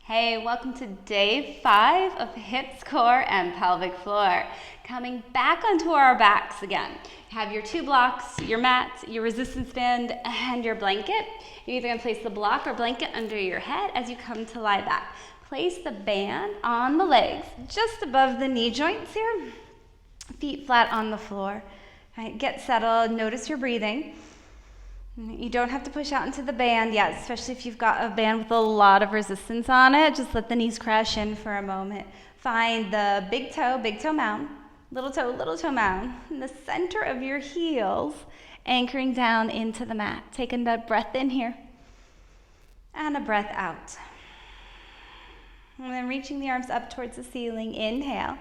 Hey, welcome to day 5 of hips, core, and pelvic floor. Coming back onto our backs again. You have your 2 blocks, your mat, your resistance band, and your blanket. You're either going to place the block or blanket under your head as you come to lie back. Place the band on the legs, just above the knee joints here. Feet flat on the floor. All right, get settled, notice your breathing. You don't have to push out into the band yet, especially if you've got a band with a lot of resistance on it. Just let the knees crash in for a moment. Find the big toe mound, little toe mound, in the center of your heels, anchoring down into the mat. Take a breath in here and a breath out. And then reaching the arms up towards the ceiling, inhale.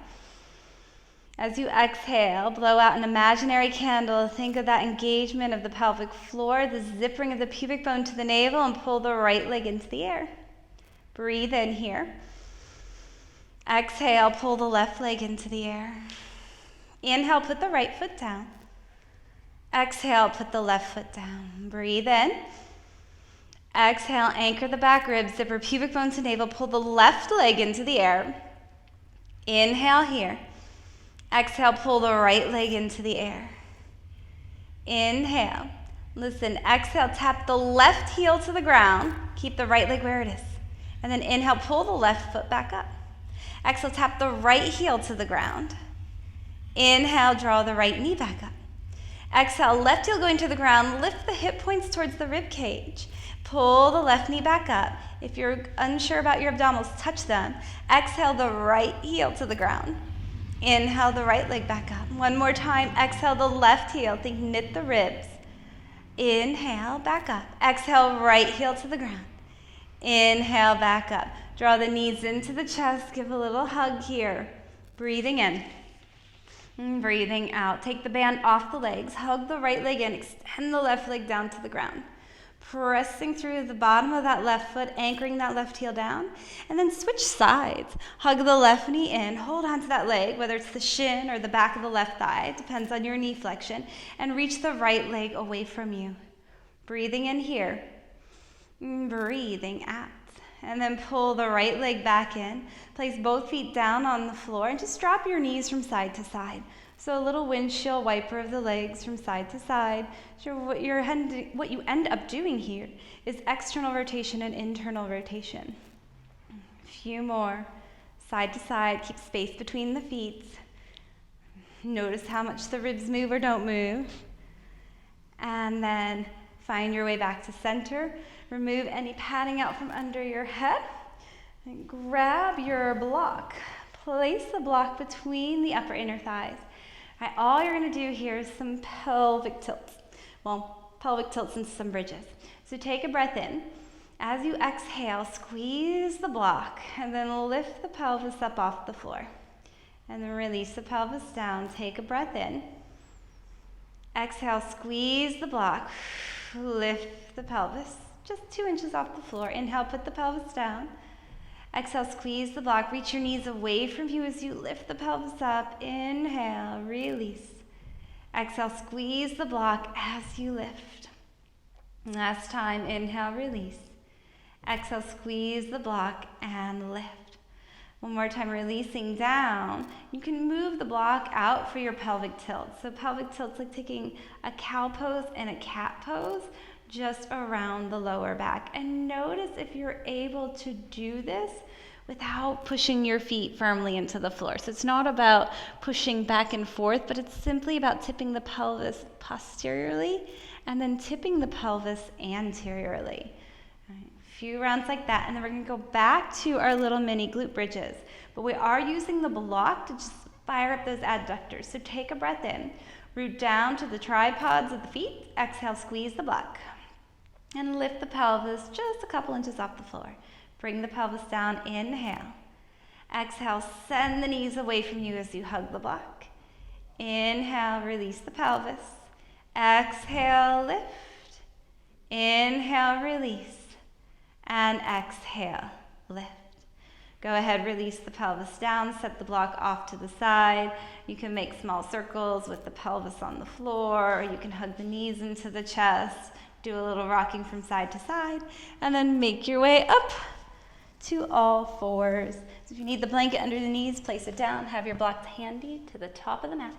As you exhale, blow out an imaginary candle. Think of that engagement of the pelvic floor, the zipping of the pubic bone to the navel, and pull the right leg into the air. Breathe in here. Exhale, pull the left leg into the air. Inhale, put the right foot down. Exhale, put the left foot down. Breathe in. Exhale, anchor the back ribs, zipper pubic bone to navel, pull the left leg into the air. Inhale here. Exhale, pull the right leg into the air. Inhale. Listen, exhale, tap the left heel to the ground. Keep the right leg where it is. And then inhale, pull the left foot back up. Exhale, tap the right heel to the ground. Inhale, draw the right knee back up. Exhale, left heel going to the ground. Lift the hip points towards the rib cage. Pull the left knee back up. If you're unsure about your abdominals, touch them. Exhale, the right heel to the ground. Inhale the right leg back up. One more time. Exhale the left heel. Think knit the ribs. Inhale, back up. Exhale, right heel to the ground. Inhale, back up. Draw the knees into the chest. Give a little hug here. Breathing in. And breathing out. Take the band off the legs. Hug the right leg in. Extend the left leg down to the ground. Pressing through the bottom of that left foot, anchoring that left heel down, and then switch sides. Hug the left knee in, hold on to that leg, whether it's the shin or the back of the left thigh, depends on your knee flexion, and reach the right leg away from you. Breathing in here, breathing out, and then pull the right leg back in. Place both feet down on the floor, and just drop your knees from side to side. So a little windshield wiper of the legs from side to side. So what you end up doing here is external rotation and internal rotation. A few more. Side to side, keep space between the feet. Notice how much the ribs move or don't move. And then find your way back to center. Remove any padding out from under your head. And grab your block. Place the block between the upper inner thighs. All right, all you're going to do here is some pelvic tilts. Well, pelvic tilts and some bridges. So take a breath in. As you exhale, squeeze the block and then lift the pelvis up off the floor. And then release the pelvis down. Take a breath in. Exhale, squeeze the block. Lift the pelvis just 2 inches off the floor. Inhale, put the pelvis down. Exhale, squeeze the block. Reach your knees away from you as you lift the pelvis up. Inhale, release. Exhale, squeeze the block as you lift. Last time, inhale, release. Exhale, squeeze the block and lift. One more time, releasing down. You can move the block out for your pelvic tilt. So pelvic tilt's like taking a cow pose and a cat pose just around the lower back. And notice if you're able to do this without pushing your feet firmly into the floor. So it's not about pushing back and forth, but it's simply about tipping the pelvis posteriorly and then tipping the pelvis anteriorly. All right, a few rounds like that, and then we're going to go back to our little mini glute bridges. But we are using the block to just fire up those adductors. So take a breath in. Root down to the tripods of the feet. Exhale, squeeze the block. And lift the pelvis just a couple inches off the floor. Bring the pelvis down, inhale. Exhale, send the knees away from you as you hug the block. Inhale, release the pelvis. Exhale, lift. Inhale, release. And exhale, lift. Go ahead, release the pelvis down, set the block off to the side. You can make small circles with the pelvis on the floor, or you can hug the knees into the chest. Do a little rocking from side to side, and then make your way up to all fours. So if you need the blanket under the knees, place it down. Have your blocks handy to the top of the mat.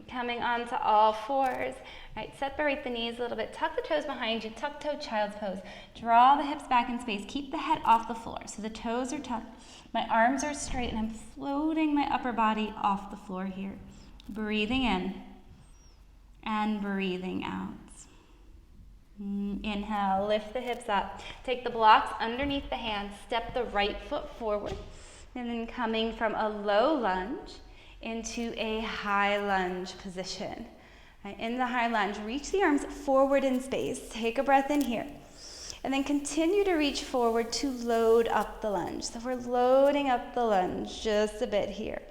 Coming onto all fours. All right, separate the knees a little bit. Tuck the toes behind you. Tuck toe, child's pose. Draw the hips back in space. Keep the head off the floor. So the toes are tucked. My arms are straight, and I'm floating my upper body off the floor here. Breathing in and breathing out. Inhale, lift the hips up. Take the blocks underneath the hands. Step the right foot forward. And then coming from a low lunge into a high lunge position. Right, in the high lunge, reach the arms forward in space. Take a breath in here. And then continue to reach forward to load up the lunge. So we're loading up the lunge just a bit here.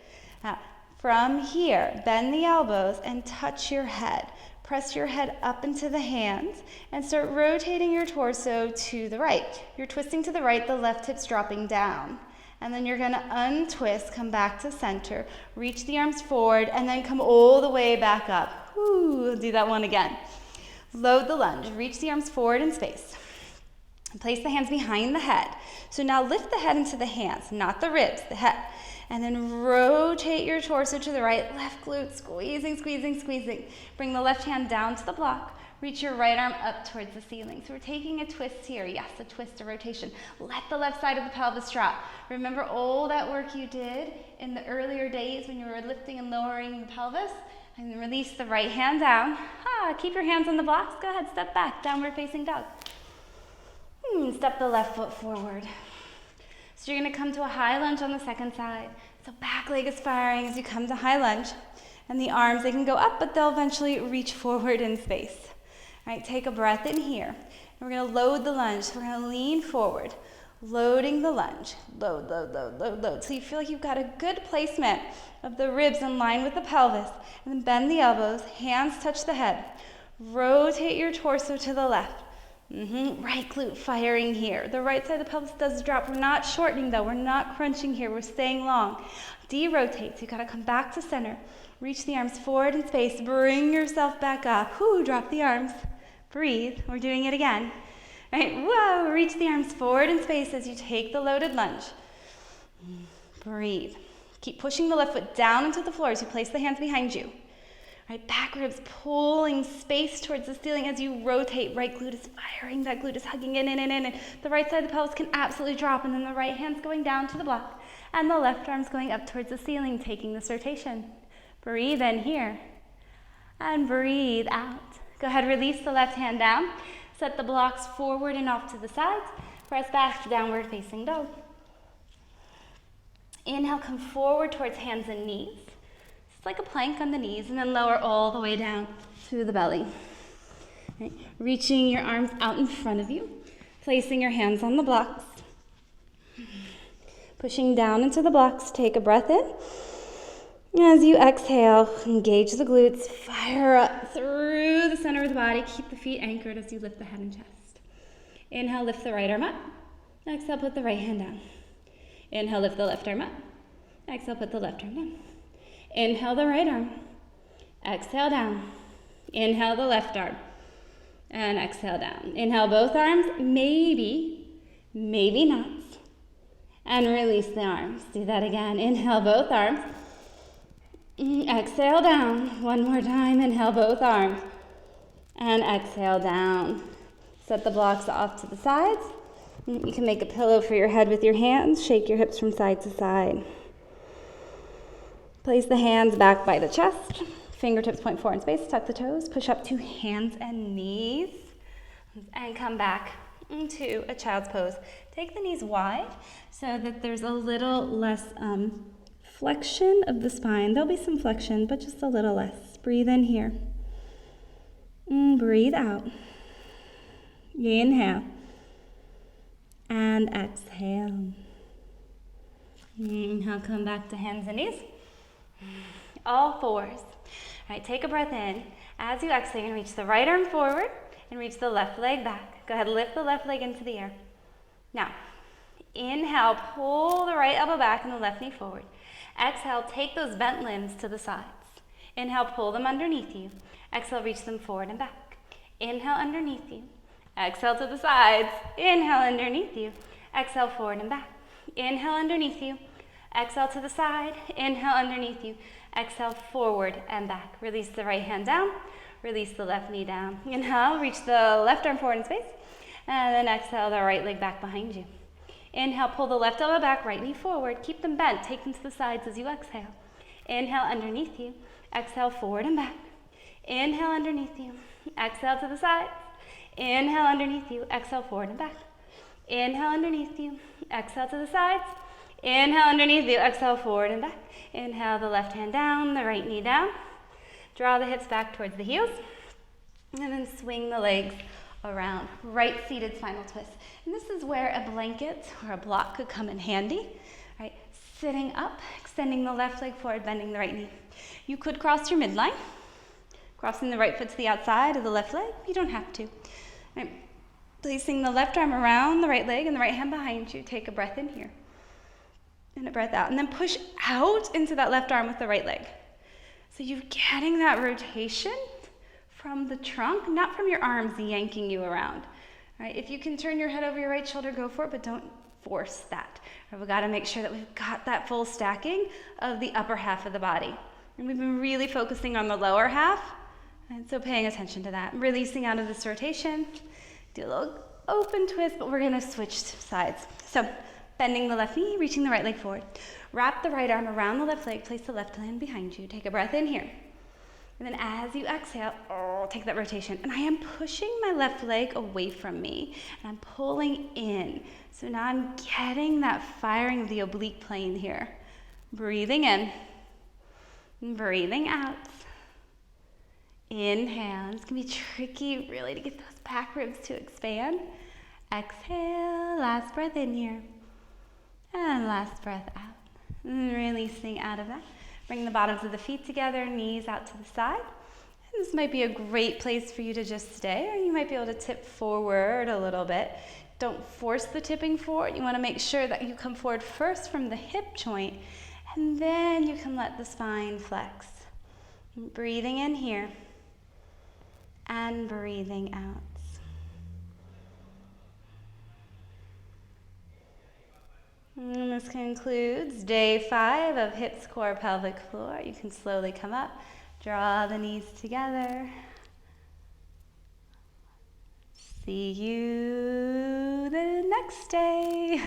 Now, from here, bend the elbows and touch your head. Press your head up into the hands and start rotating your torso to the right. You're twisting to the right, the left hip's dropping down. And then you're gonna untwist, come back to center, reach the arms forward, and then come all the way back up. Woo, do that one again. Load the lunge, reach the arms forward in space. Place the hands behind the head. So now lift the head into the hands, not the ribs, the head. And then rotate your torso to the right, left glute, squeezing, squeezing, squeezing. Bring the left hand down to the block. Reach your right arm up towards the ceiling. So we're taking a twist here. Yes, a twist, a rotation. Let the left side of the pelvis drop. Remember all that work you did in the earlier days when you were lifting and lowering the pelvis? And then release the right hand down. Keep your hands on the blocks. Go ahead, step back, downward facing dog. Step the left foot forward. So you're gonna come to a high lunge on the second side. So back leg is firing as you come to high lunge. And the arms, they can go up, but they'll eventually reach forward in space. All right, take a breath in here. And we're gonna load the lunge. So we're gonna lean forward, loading the lunge. Load, load, load, load, load. So you feel like you've got a good placement of the ribs in line with the pelvis. And then bend the elbows, hands touch the head. Rotate your torso to the left. Right glute firing here. The right side of the pelvis does drop. We're not shortening though. We're not crunching here. We're staying long. De-rotate. So you gotta come back to center. Reach the arms forward in space. Bring yourself back up. Drop the arms. Breathe. We're doing it again. All right, whoa. Reach the arms forward in space as you take the loaded lunge. Breathe. Keep pushing the left foot down into the floor as you place the hands behind you. Right, back ribs pulling space towards the ceiling as you rotate. Right glute is firing. That glute is hugging in. And the right side of the pelvis can absolutely drop. And then the right hand's going down to the block. And the left arm's going up towards the ceiling, taking this rotation. Breathe in here. And breathe out. Go ahead, release the left hand down. Set the blocks forward and off to the sides. Press back to downward facing dog. Inhale, come forward towards hands and knees. It's like a plank on the knees, and then lower all the way down through the belly. Right. Reaching your arms out in front of you, placing your hands on the blocks. Pushing down into the blocks, take a breath in. As you exhale, engage the glutes, fire up through the center of the body. Keep the feet anchored as you lift the head and chest. Inhale, lift the right arm up. Exhale, put the right hand down. Inhale, lift the left arm up. Exhale, put the left arm down. Inhale the right arm, exhale down. Inhale the left arm, and exhale down. Inhale both arms, maybe not. And release the arms. Do that again. Inhale both arms. Exhale down. One more time. Inhale both arms. And exhale down. Set the blocks off to the sides. You can make a pillow for your head with your hands. Shake your hips from side to side. Place the hands back by the chest. Fingertips point forward in space. Tuck the toes. Push up to hands and knees. And come back into a child's pose. Take the knees wide so that there's a little less flexion of the spine. There'll be some flexion, but just a little less. Breathe in here. Breathe out. Inhale. And exhale. Inhale, come back to hands and knees. All fours. All right, take a breath in. As you exhale, you're going to reach the right arm forward and reach the left leg back. Go ahead, lift the left leg into the air. Now, inhale, pull the right elbow back and the left knee forward. Exhale, take those bent limbs to the sides. Inhale, pull them underneath you. Exhale, reach them forward and back. Inhale, underneath you. Exhale to the sides. Inhale, underneath you. Exhale, forward and back. Inhale underneath you. Exhale to the side. Inhale underneath you. Exhale, forward and back. Release the right hand down. Release the left knee down. Inhale, reach the left arm forward in space. And then exhale, the right leg back behind you. Inhale, pull the left elbow back, right knee forward. Keep them bent. Take them to the sides as you exhale. Inhale underneath you. Exhale, forward and back. Inhale underneath you. Exhale to the sides. Inhale underneath you. Exhale, forward and back. Inhale underneath you. Exhale to the sides. Inhale underneath you. Exhale, forward and back. Inhale, the left hand down, the right knee down. Draw the hips back towards the heels. And then swing the legs around. Right seated spinal twist. And this is where a blanket or a block could come in handy. Right? Sitting up, extending the left leg forward, bending the right knee. You could cross your midline, crossing the right foot to the outside of the left leg. You don't have to. Right. Placing the left arm around the right leg and the right hand behind you. Take a breath in here. And a breath out. And then push out into that left arm with the right leg. So you're getting that rotation from the trunk, not from your arms yanking you around. Right? If you can turn your head over your right shoulder, go for it, but don't force that. Right? We've got to make sure that we've got that full stacking of the upper half of the body. And we've been really focusing on the lower half, and so paying attention to that. Releasing out of this rotation. Do a little open twist, but we're going to switch sides. So bending the left knee, reaching the right leg forward. Wrap the right arm around the left leg, place the left hand behind you. Take a breath in here. And then as you exhale, take that rotation. And I am pushing my left leg away from me, and I'm pulling in. So now I'm getting that firing of the oblique plane here. Breathing in, breathing out. Inhale. It's going to be tricky really to get those back ribs to expand. Exhale, last breath in here. And last breath out. And releasing out of that. Bring the bottoms of the feet together, knees out to the side. And this might be a great place for you to just stay, or you might be able to tip forward a little bit. Don't force the tipping forward. You want to make sure that you come forward first from the hip joint, and then you can let the spine flex. Breathing in here, and breathing out. And this concludes day 5 of hips, core, pelvic floor. You can slowly come up, draw the knees together. See you the next day.